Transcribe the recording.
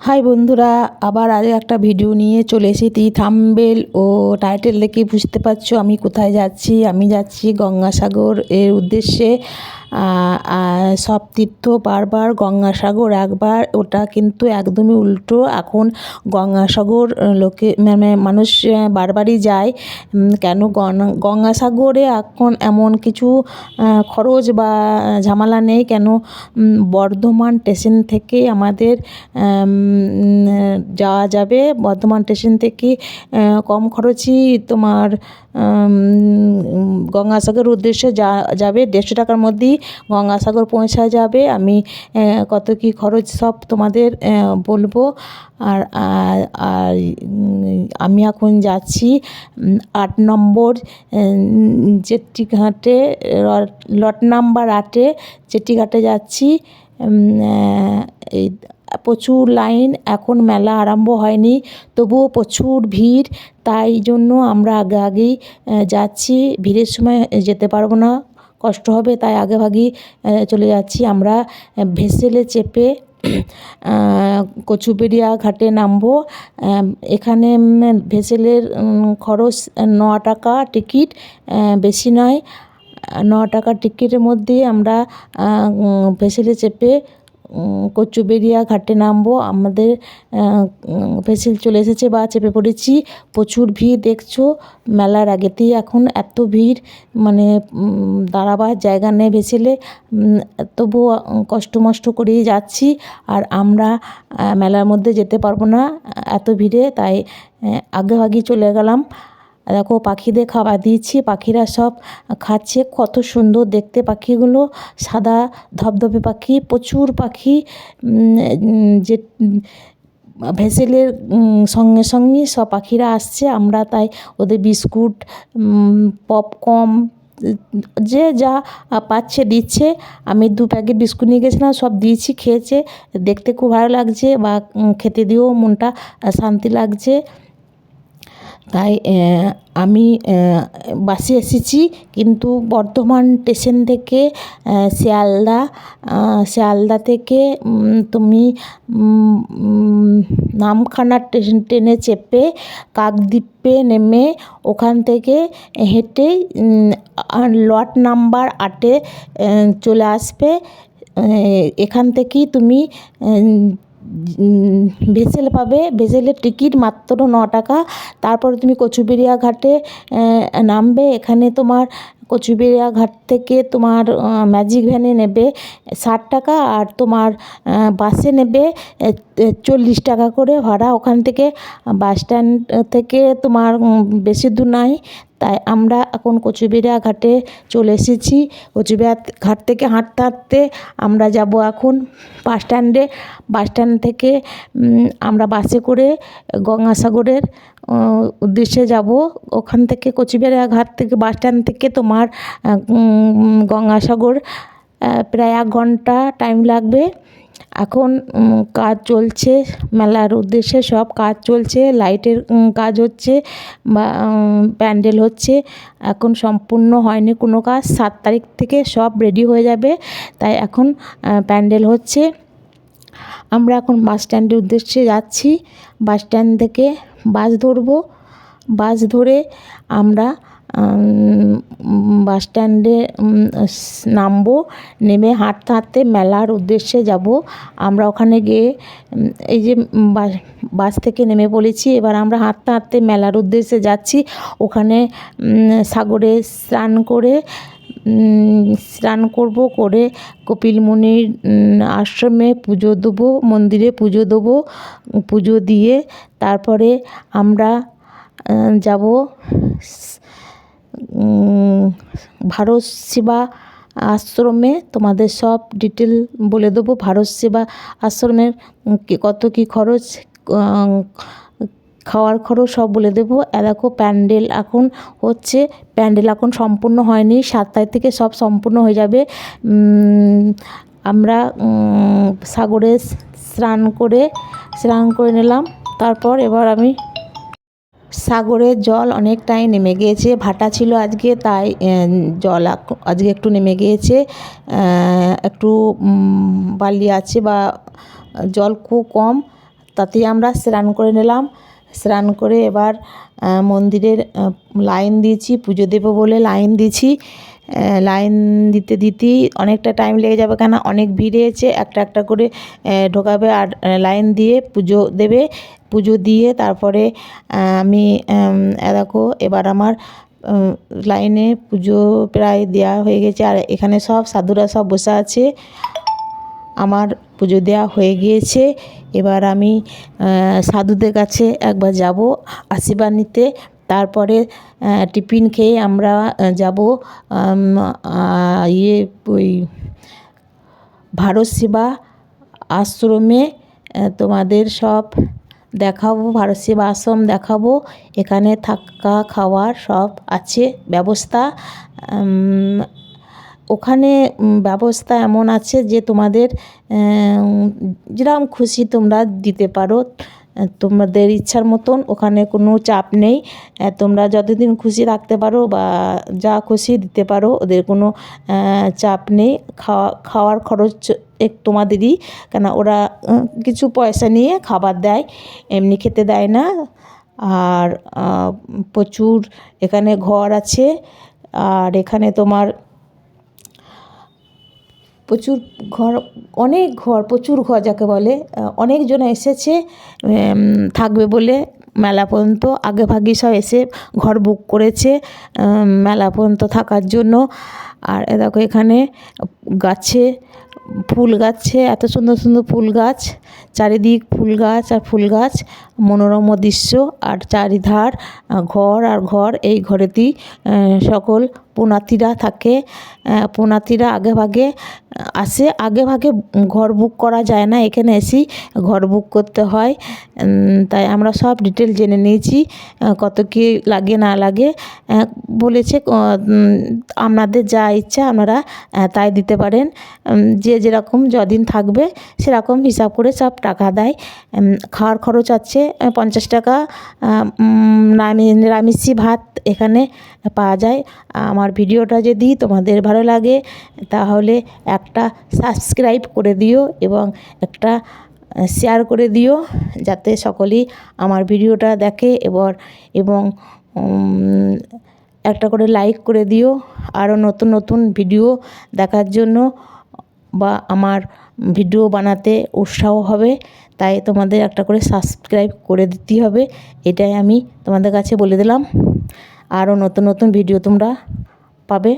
High বন্ধুরা, আবার আজ একটা ভিডিও নিয়ে চলে এসেছি। থাম্বনেল ও টাইটেল দেখে বুঝতে পারছো আমি কোথায় যাচ্ছি। আমি যাচ্ছি গঙ্গাসাগর এর উদ্দেশ্যে। সব তীর্থ বারবার, গঙ্গাসাগর একবার, ওটা কিন্তু একদমই উল্টো। এখন গঙ্গাসাগর লোকে মানে মানুষ বারবারই যায়। কেন গঙ্গাসাগরে এখন এমন কিছু খরচ বা ঝামেলা নেই। কেন বর্ধমান স্টেশন থেকে আমাদের যাওয়া যাবে। বর্ধমান স্টেশন থেকে কম খরচই তোমার গঙ্গাসাগর উদ্দেশ্যে যাবে। 150 টাকার মধ্যেই গঙ্গাসাগর পৌঁছা যাবে। আমি কত কী খরচ সব তোমাদের বলবো। আর আর আমি এখন যাচ্ছি 8 নম্বর জেটিঘাটে, লট নাম্বার 8-এ জেটিঘাটে যাচ্ছি। এই প্রচুর লাইন, এখন মেলা আরম্ভ হয়নি, তবুও প্রচুর ভিড়। তাই জন্য আমরা আগেই যাচ্ছি। ভিড়ের সময় যেতে পারবো না, কষ্ট হবে, তাই আগেভাগেই চলে যাচ্ছি। আমরা ভেসেলে চেপে কচুবেড়িয়া ঘাটে নামবো। এখানে ভেসেলের খরচ 9 টাকা টিকিট, বেশি নয়। 9 টাকার টিকিটের মধ্যে আমরা ভেসেলে চেপে কচুবেড়িয়া ঘাটে নামবো। আমাদের ভেসেল চলে এসেছে বা চেপে পড়েছি। প্রচুর ভিড় দেখছো, মেলার আগেতেই এখন এত ভিড়, মানে দাঁড়াবার জায়গা নেই ভেসেলে। তবুও কষ্ট মষ্ট করেই যাচ্ছি। আর আমরা মেলার মধ্যে যেতে পারবো না এত ভিড়ে, তাই আগেভাগেই চলে গেলাম। দেখো পাখিদের খাবার দিয়েছি, পাখিরা সব খাচ্ছে। কত সুন্দর দেখতে পাখিগুলো, সাদা ধবধবে পাখি, প্রচুর পাখি। যে ভেসেলের সঙ্গে সঙ্গে সব পাখিরা আসছে। আমরা তাই ওদের বিস্কুট, পপকর্ন, যে যা পাচ্ছে দিচ্ছে। আমি 2 প্যাকেট বিস্কুট নিয়ে গেছিলাম, সব দিয়েছি, খেয়েছে। দেখতে খুব ভালো লাগছে, বা খেতে দিয়েও মনটা শান্তি লাগছে। তাই আমি বাসে এসেছি, কিন্তু বর্ধমান স্টেশন থেকে শিয়ালদা থেকে তুমি নামখানা ট্রেনে চেপে কাকদ্বীপে নেমে ওখান থেকে হেঁটে লট নাম্বার 8-এ চলে আসবে। এখান থেকেই তুমি ভেসেল পাবে। ভেসেলের টিকিট মাত্র 9 টাকা। তারপরে তুমি কচুবেড়িয়া ঘাটে নামবে। এখানে তোমার কচুবেড়িয়া ঘাট থেকে তোমার ম্যাজিক ভ্যানে নেবে 60 টাকা, আর তোমার বাসে নেবে 40 টাকা করে ভাড়া। ওখান থেকে বাস স্ট্যান্ড থেকে তোমার বেশি দূর নয়। তাই আমরা এখন কচুবেড়িয়া ঘাটে চলে এসেছি। কচুবেড়িয়া ঘাট থেকে হাঁটতে হাঁটতে আমরা যাব এখন বাস স্ট্যান্ডে। বাস স্ট্যান্ড থেকে আমরা বাসে করে গঙ্গাসাগরের উদ্দেশ্যে যাব। ওখান থেকে কচুবেড়িয়া ঘাট থেকে বাস স্ট্যান্ড থেকে তোমার গঙ্গাসাগর প্রায় 1 ঘন্টা টাইম লাগবে। এখন কাজ চলছে, মেলার উদ্দেশ্যে সব কাজ চলছে, লাইটের কাজ হচ্ছে বা প্যান্ডেল হচ্ছে। এখন সম্পূর্ণ হয়নি কোনো কাজ, 7 তারিখ থেকে সব রেডি হয়ে যাবে। তাই এখন প্যান্ডেল হচ্ছে। আমরা এখন বাস স্ট্যান্ডের উদ্দেশ্যে যাচ্ছি। বাস স্ট্যান্ড থেকে বাস ধরবো। বাস ধরে আমরা বাস স্ট্যান্ডে নামবো। নেমে হাঁটতে হাঁটতে মেলার উদ্দেশ্যে যাব। আমরা ওখানে গিয়ে এই যে বাস থেকে নেমে পড়েছি, এবার আমরা হাঁটতে হাঁটতে মেলার উদ্দেশ্যে যাচ্ছি। ওখানে সাগরে স্নান করব, করে কপিল মুনির আশ্রমে পুজো দেবো, মন্দিরে পুজো দেবো। পুজো দিয়ে তারপরে আমরা যাব ভারত সেবা আশ্রমে। তোমাদের সব ডিটেল বলে দেবো। ভারত সেবা আশ্রমের কত কী খরচ, খাওয়ার খরচ সব বলে দেবো। দেখো প্যান্ডেল এখন হচ্ছে, প্যান্ডেল এখন সম্পূর্ণ হয়নি, 7 তারিখ থেকে সব সম্পূর্ণ হয়ে যাবে। আমরা সাগরে স্নান করে নিলাম। তারপর এবার আমি সাগরের জল অনেকটাই নেমে গিয়েছে, ভাটা ছিল আজকে, তাই জল আজকে একটু নেমে গিয়েছে। একটু বালি আছে বা জল খুব কম, তাতেই আমরা স্নান করে নিলাম। স্নান করে এবার মন্দিরের লাইন দিয়েছি, পুজো দেবো বলে লাইন দিয়েছি। লাইন দিতে দিতেই অনেকটা টাইম লেগে যাবে, কেন অনেক ভিড় হয়েছে, একটা একটা করে ঢোকাবে আর লাইন দিয়ে পুজো দেবে। পুজো দিয়ে তারপরে আমি দেখো এবার আমার লাইনে পুজো প্রায় দেওয়া হয়ে গেছে। আর এখানে সব সাধুরা সব বসে আছে। আমার পুজো দেওয়া হয়ে গিয়েছে। এবার আমি সাধুদের কাছে একবার যাব আশীর্বাদ নিতে। তারপরে টিফিন খেয়ে আমরা যাব ওই ভারত সেবা আশ্রমে। তোমাদের সব দেখাবো, ভারত সেবা আশ্রম দেখাবো। এখানে থাকা খাওয়ার সব আছে ব্যবস্থা। ওখানে ব্যবস্থা এমন আছে যে তোমাদের যেরকম খুশি তোমরা দিতে পারো, তোমাদের ইচ্ছার মতন। ওখানে কোনো চাপ নেই, তোমরা যতদিন খুশি রাখতে পারো বা যা খুশি দিতে পারো, ওদের কোনো চাপ নেই। খাওয়ার খরচ তোমাদেরই, কেন ওরা কিছু পয়সা নিয়ে খাবার দেয়, এমনি খেতে দেয় না। আর প্রচুর এখানে ঘর আছে। আর এখানে তোমার প্রচুর ঘর, অনেক ঘর, প্রচুর ঘর যাকে বলে। অনেকজন এসেছে থাকবে বলে মেলা পর্যন্ত, আগে ভাগে সব এসে ঘর বুক করেছে মেলা পর্যন্ত থাকার জন্য। আর দেখো এখানে গাছে ফুল গাছে, এত সুন্দর সুন্দর ফুল গাছ, চারিদিক ফুল গাছ আর ফুল গাছ, মনোরম দৃশ্য। আর চারিধার ঘর আর ঘর, এই ঘরেতেই সকল পুণ্যার্থীরা থাকে। পুণ্যার্থীরা আগে ভাগে আসে, আগে ভাগে ঘর বুক করা যায় না, এখানে এসেই ঘর বুক করতে হয়। তাই আমরা সব ডিটেল জেনে নিয়েছি, কত কী লাগে না লাগে। বলেছে আপনাদের যা ইচ্ছা আপনারা তাই দিতে পারেন, যে যেরকম যদিন থাকবে সেরকম হিসাব করে সব টাকা দেয়। খাওয়ার খরচ আছে 50 টাকা। নিরামিষি ভাত এখানে পাওয়া যায়। আমার ভিডিওটা যদি তোমাদের ভালো লাগে তাহলে একটা সাবস্ক্রাইব করে দিও এবং একটা শেয়ার করে দিও, যাতে সকলেই আমার ভিডিওটা দেখে। এবং একটা করে লাইক করে দিও, আরও নতুন নতুন ভিডিও দেখার জন্য বা আমার ভিডিও বানাতে উৎসাহ হবে। তাই তোমাদের একটা করে সাবস্ক্রাইব করে দিতে হবে, এটাই আমি তোমাদের কাছে বলে দিলাম। আরও নতুন নতুন ভিডিও তোমরা পাবে।